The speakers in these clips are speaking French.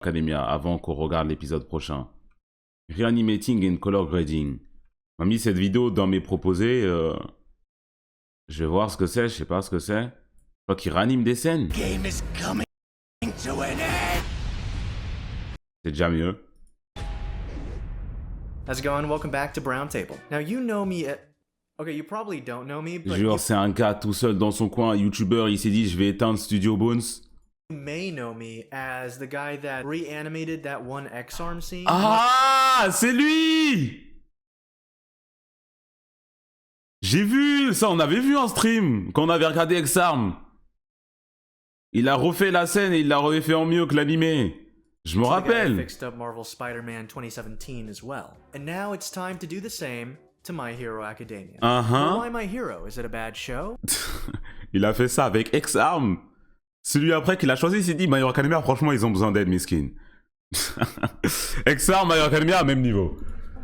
Academia avant qu'on regarde l'épisode prochain. Reanimating and color grading. On m'a mis cette vidéo dans mes proposés. Je vais voir ce que c'est, je sais pas ce que c'est. Je crois qu'il réanime des scènes. C'est déjà mieux. How's it going? Welcome back to Brown Table. Now you know me Okay, you probably don't know me, but Jure, c'est un gars tout seul dans son coin, YouTuber, il s'est dit je vais éteindre Studio Bones. you may know me as the guy that reanimated that one X-Arm scene. Ah, c'est lui! J'ai vu ça, on avait vu en stream quand on avait regardé X-Arm. Il a refait la scène et il l'a refait en mieux que l'animé. Je me The guy that rappelle. fixed up Marvel Spider-Man 2017 as well. And now it's time to do the same to My Hero Academia. Well, why My Hero? Is it a bad show? Il a fait ça avec X-Arm. Celui après qu'il a choisi, il s'est dit My Hero Academia, franchement, ils ont besoin d'aide, miskin. X-Arm, My Hero Academia, à même niveau.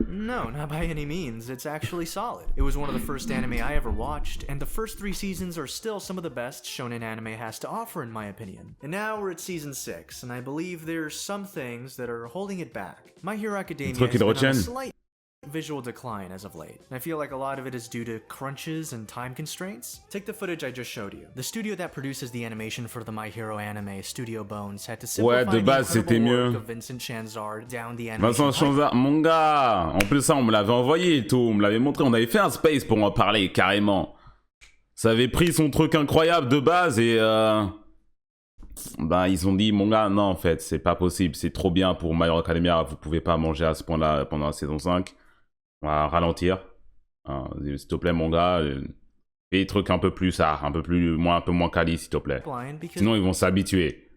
No, not by any means. It's actually solid. It was one of the first anime I ever watched, and the first 3 seasons are still some of the best shonen anime has to offer in my opinion. And now we're at season 6, and I believe there's some things that are holding it back. My Hero Academia has been on a slight visual decline as of late. And I feel like a lot of it is due to crunches and time constraints. Take the footage I just showed you. The studio that produces the animation for the My Hero anime, Studio Bones, had to simplify de base, the c'était incredible mieux. work of Vincent Chanzard down the animation Vincent Chanzard, mon gars. En plus, ça, on me l'avait envoyé et tout. On me l'avait montré. On avait fait un space pour en parler, carrément. Ça avait pris son truc incroyable de base et... Ben, ils ont dit, mon gars, non, en fait, c'est pas possible. C'est trop bien pour My Hero Academia. Vous pouvez pas manger à ce point-là pendant la saison 5. On va ralentir. S'il te plaît, mon gars, fais des trucs un peu plus art, un peu moins quali, s'il te plaît. Sinon, ils vont s'habituer.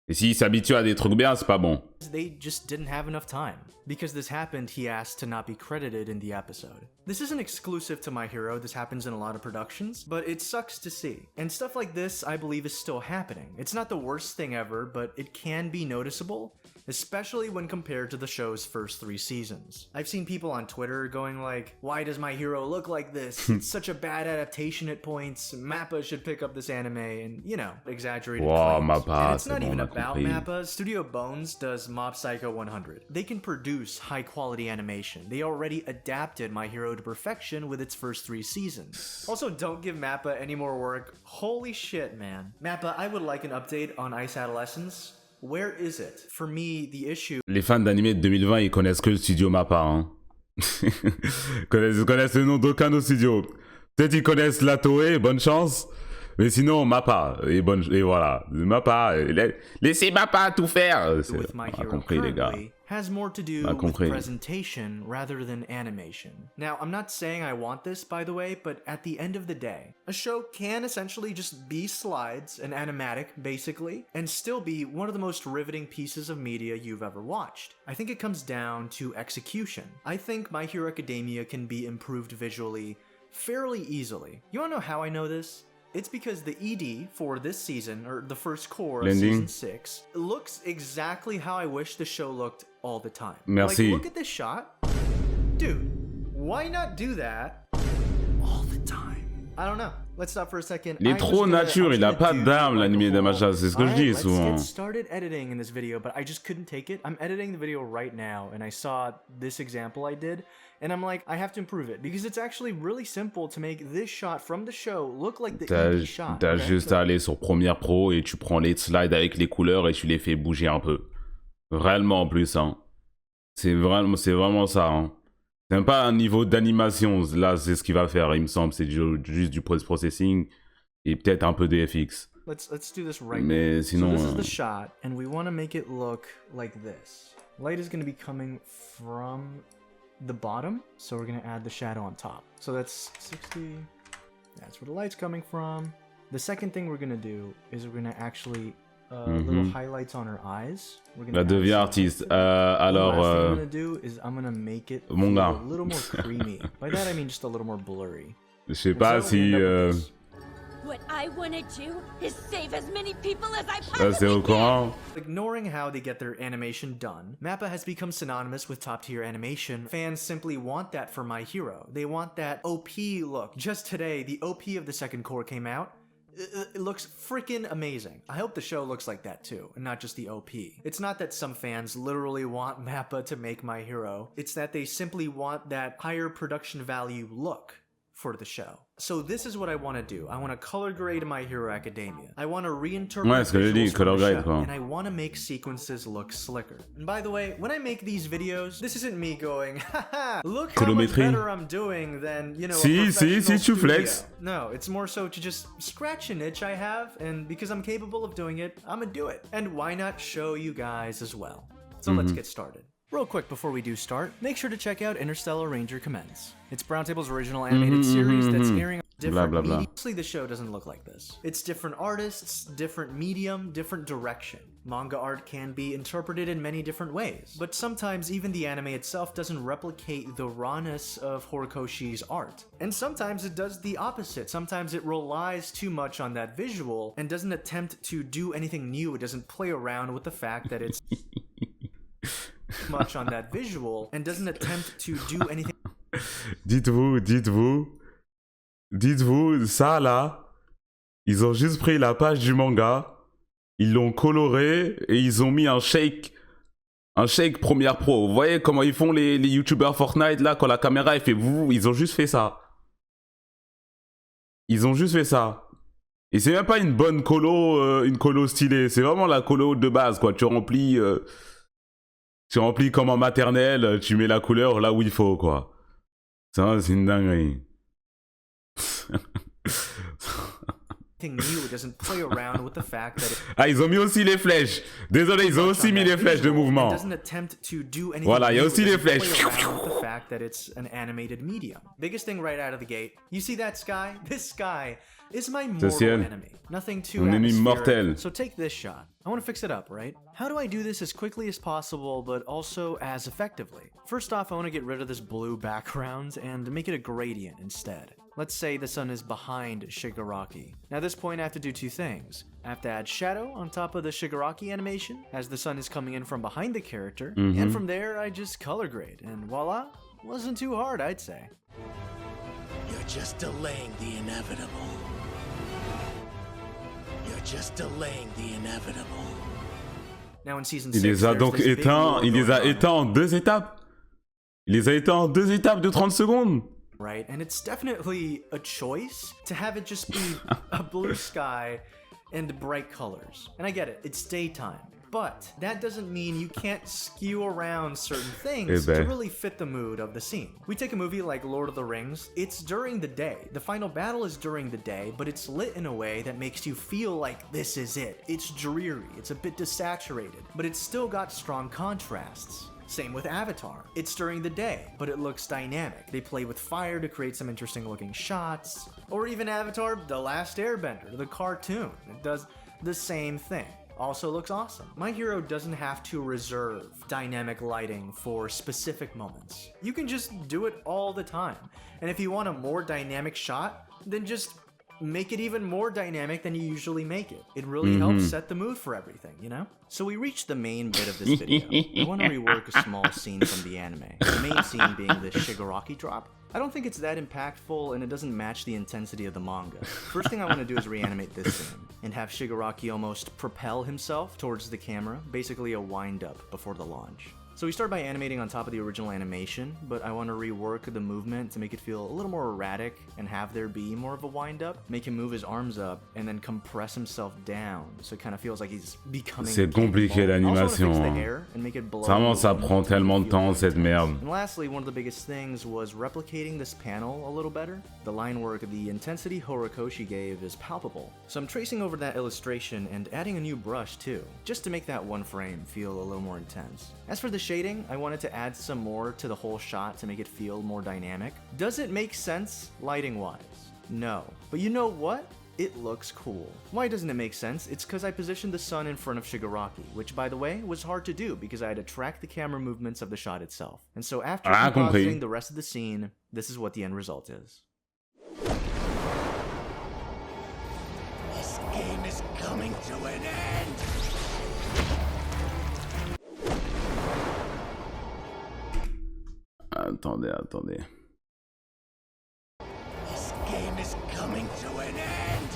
Et s'ils s'habituent à des trucs bien, c'est pas bon. They just didn't have enough time. Because this happened, he asked to not be credited in the episode. This isn't exclusive to My Hero, this happens in a lot of productions, but it sucks to see. And stuff like this, I believe, is still happening. It's not the worst thing ever, but it can be noticeable, especially when compared to the show's first 3 seasons. I've seen people on Twitter going like, why does My Hero look like this? It's such a bad adaptation at points, Mappa should pick up this anime, and, you know, exaggerated Wow, claims. Mappa, And it's not c'est bon, even on a about compris. Mappa. Studio Bones does Mob Psycho 100. They can produce high-quality animation. They already adapted My Hero to perfection with its first 3 seasons. Also, don't give Mappa any more work. Holy shit, man. Mappa, I would like an update on Ice Adolescence. Where is it? For me, the issue... Les fans d'animé de 2020, ils connaissent que le studio Mappa, hein. Ils connaissent le nom d'aucun autre studio. Peut-être ils connaissent la Toei, bonne chance. Mais sinon, Mappa, et voilà. Mappa, laissez Mappa tout faire. with My On a Hero compris, les gars. currently has more to do On a with compris. presentation rather than animation. Now, I'm not saying I want this, by the way, but at the end of the day, a show can essentially just be slides, an animatic, basically, and still be one of the most riveting pieces of media you've ever watched. I think it comes down to execution. I think My Hero Academia can be improved visually fairly easily. You wanna know how I know this? It's because the ED for this season, or the first core of Blending. season 6, looks exactly how I wish the show looked all the time. Merci. Like, look at this shot. Dude, why not do that all the time? I don't know. Let's stop for a second. Il est trop nature, il a pas d'âme, l'animé d'Amacha, c'est ce que je dis souvent. Let's get started editing in this video, but I just couldn't take it. I'm editing the video right now, and I saw this example I did, and I'm like, I have to improve it, because it's actually really simple to make this shot from the show look like the ED shot. T'as okay? juste à aller sur Premiere Pro et tu prends les slides avec les couleurs et tu les fais bouger un peu. Réellement en plus, hein. C'est vraiment ça, hein. C'est même pas un niveau d'animation, là c'est ce qu'il va faire, il me semble, c'est juste du post-processing et peut-être un peu de FX. Let's do this right Mais now. sinon... So this is the shot, and we want to make it look like this. Light is going to be coming from the bottom, so we're going to add the shadow on top. So that's 60. That's where the light's coming from. The second thing we're going to do is we're going to actually little highlights on her eyes. We're gonna Là, deviens artiste. Alors... I'm going to do is I'm going to make it Mon feel gars. a little more creamy. By that I mean just a little more blurry. Je sais pas si... What I want to do is save as many people as I Là, c'est au possibly can. courant. Ignoring how they get their animation done, Mappa has become synonymous with top-tier animation. Fans simply want that for My Hero. They want that OP look. Just today, the OP of the second core came out. It looks freaking amazing. I hope the show looks like that too, and not just the OP. It's not that some fans literally want MAPPA to make My Hero, it's that they simply want that higher production value look for the show. So this is what I want to do. I want to color grade My Hero Academia. I want to reinterpret visuals from the show, and I want to make sequences look slicker. And by the way, when I make these videos, this isn't me going, haha, look how much better I'm doing than, you know, a professional studio. No, it's more so to just scratch an itch I have, and because I'm capable of doing it, I'm gonna do it. And why not show you guys as well? So let's get started. Real quick before we do start, make sure to check out Interstellar Ranger Commence. It's Brown Table's original animated series that's airing on different media. Obviously, the show doesn't look like this. It's different artists, different medium, different direction. Manga art can be interpreted in many different ways, but sometimes even the anime itself doesn't replicate the rawness of Horikoshi's art. And sometimes it does the opposite. Sometimes it relies too much on that visual and doesn't attempt to do anything new. It doesn't play around with the fact that it's much on that visual and doesn't attempt to do anything. Dites-vous, ça là, ils ont juste pris la page du manga, ils l'ont coloré et ils ont mis un shake Premiere Pro. Vous voyez comment ils font les youtubeurs Fortnite là, quand la caméra elle fait vous, ils ont juste fait ça. Ils ont juste fait ça. Et c'est même pas une bonne colo stylée, c'est vraiment la colo de base quoi. Tu remplis comme en maternelle, tu mets la couleur là où il faut, quoi. Ça, c'est une dinguerie. Ah, ils ont mis aussi les flèches. Désolé, ils ont aussi mis les flèches de mouvement. Voilà, il y a aussi les flèches. Biggest thing right out of the gate. You see that sky? This sky is my mortal enemy. Nothing too atmospheric. So take this shot. I want to fix it up, right? How do I do this as quickly as possible, but also as effectively? First off, I want to get rid of this blue background and make it a gradient instead. Let's say the sun is behind Shigaraki. Now at this point I have to do two things. I have to add shadow on top of the Shigaraki animation as the sun is coming in from behind the character, and from there I just color grade, and voila, wasn't too hard, I'd say. You're just delaying the inevitable. You're just delaying the inevitable. Now in season 6, il les a donc éteints, il les a éteints en 2 étapes. Il les a éteints en 2 étapes de 30 secondes. Right, and it's definitely a choice to have it just be a blue sky and bright colors. And I get it, it's daytime. But that doesn't mean you can't skew around certain things to really fit the mood of the scene. We take a movie like Lord of the Rings, it's during the day. The final battle is during the day, but it's lit in a way that makes you feel like this is it. It's dreary, it's a bit desaturated, but it's still got strong contrasts. Same with Avatar. It's during the day, but it looks dynamic. They play with fire to create some interesting looking shots. Or even Avatar, The Last Airbender, the cartoon. It does the same thing. Also looks awesome. My Hero doesn't have to reserve dynamic lighting for specific moments. You can just do it all the time. And if you want a more dynamic shot, then just make it even more dynamic than you usually make it. It really helps set the mood for everything, you know? So we reached the main bit of this video. I want to rework a small scene from the anime. The main scene being the Shigaraki drop. I don't think it's that impactful and it doesn't match the intensity of the manga. First thing I want to do is reanimate this scene and have Shigaraki almost propel himself towards the camera, basically a wind-up before the launch. So we start by animating on top of the original animation, but I want to rework the movement to make it feel a little more erratic and have there be more of a wind-up, make him move his arms up, and then compress himself down, so it kind of feels like he's becoming C'est compliqué l'animation. Vraiment, ça prend tellement de temps, cette merde. And lastly, one of the biggest things was replicating this panel a little better. The line work, the intensity Horikoshi gave is palpable. So I'm tracing over that illustration and adding a new brush too, just to make that one frame feel a little more intense. As for the shading, I wanted to add some more to the whole shot to make it feel more dynamic. Does it make sense lighting-wise? No. But you know what? It looks cool. Why doesn't it make sense? It's because I positioned the sun in front of Shigaraki, which by the way, was hard to do because I had to track the camera movements of the shot itself. And so after compositing the rest of the scene, this is what the end result is. This game is coming to an end! Attendez. This game is coming to an end!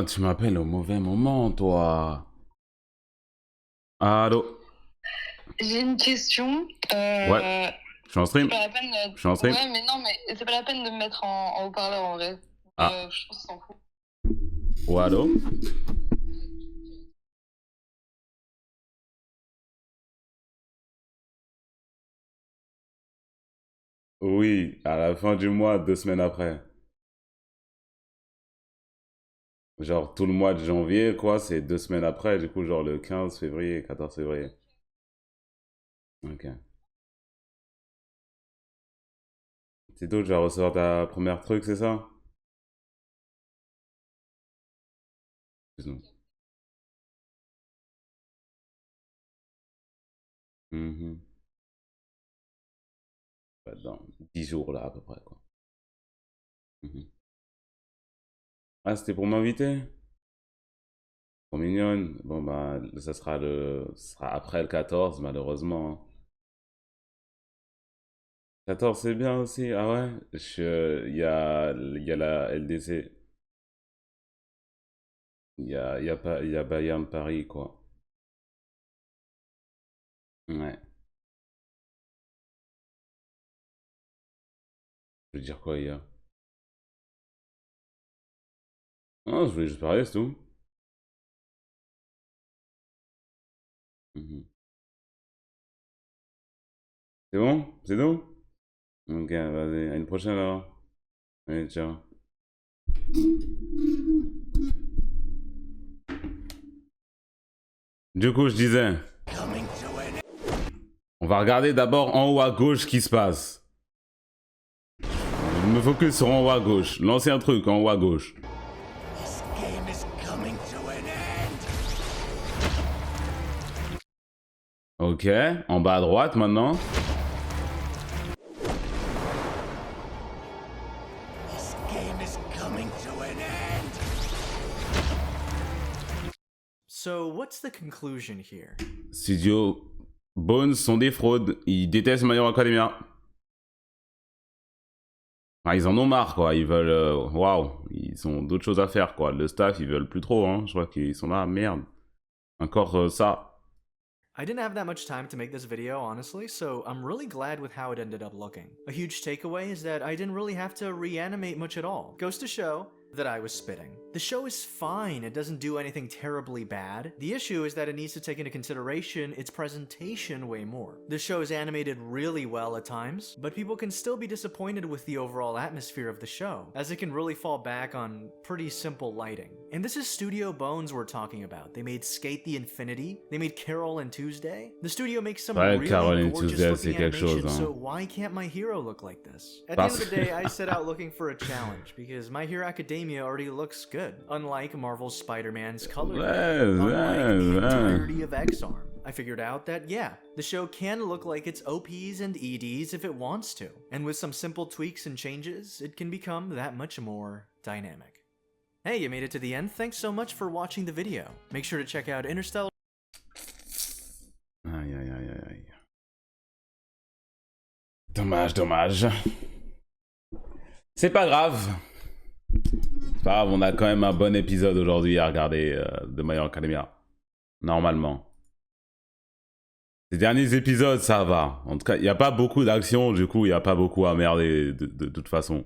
Ah, tu m'appelles au mauvais moment, toi. Allô? J'ai une question. Ouais, je suis en C'est stream. pas la peine Je suis en stream. Ouais, mais non, mais c'est pas la peine de me mettre en haut-parleur en vrai. Ah. Je pense qu'on s'en fout. Ouais, allô? Oui, à la fin du mois, 2 semaines après. Genre tout le mois de janvier, quoi, c'est 2 semaines après, du coup, genre le 15 février, 14 février. Ok. C'est tout, tu vas recevoir ta première truc, c'est ça? Excuse-nous. Mhm. Bah, dans 10 jours, là, à peu près, quoi. Mhm. Ah, c'était pour m'inviter? Trop mignonne. Bon, bah, ça sera après le 14, malheureusement, hein. 14, c'est bien aussi. Ah ouais? Il y a la LDC. Il y a Bayern Paris, quoi. Ouais. Je veux dire quoi, il y a? Non, je voulais juste parler, c'est tout. Mhm. C'est bon? C'est tout? Ok, vas-y. À une prochaine alors. Allez, ciao. Du coup, je disais, Coming to an end. on va regarder d'abord en haut à gauche ce qui se passe. Je me focus sur en haut à gauche. L'ancien truc en haut à gauche. This game is coming to an end. Ok, en bas à droite maintenant. This game is coming to an end. So, what's the conclusion here? Studio Bones sont des fraudes. Ils détestent My Hero Academia. Enfin, ils en ont marre, quoi. Ils veulent... Waouh. Ils ont d'autres choses à faire, quoi. Le staff, ils veulent plus trop, hein. Je crois qu'ils sont là, merde. Encore ça. I didn't have that much time to make this video, honestly, so I'm really glad with how it ended up looking. A huge takeaway is that I didn't really have to reanimate much at all. Goes to show that I was spitting. The show is fine, it doesn't do anything terribly bad. The issue is that it needs to take into consideration its presentation way more. The show is animated really well at times, but people can still be disappointed with the overall atmosphere of the show, as it can really fall back on pretty simple lighting. And this is Studio Bones we're talking about. They made Skate the Infinity, they made Carol and Tuesday. The studio makes some Ouais, really Carol and gorgeous Tuesday, looking c'est quelque chose, animations, hein. so why can't My Hero look like this? At the end of the day, I set out looking for a challenge, because My Hero Academia already looks good, unlike Marvel's Spider-Man's color, unlike the entirety of X-Arm. I figured out that, yeah, the show can look like its OPs and EDs if it wants to, and with some simple tweaks and changes, it can become that much more dynamic. Hey, you made it to the end. Thanks so much for watching the video. Make sure to check out Interstellar. Aïe, aïe, aïe, aïe, aïe. Dommage, dommage. C'est pas grave. C'est pas grave, on a quand même un bon épisode aujourd'hui à regarder de My Hero Academia. Normalement. Les derniers épisodes, ça va. En tout cas, il n'y a pas beaucoup d'action, du coup, il n'y a pas beaucoup à merder de toute façon.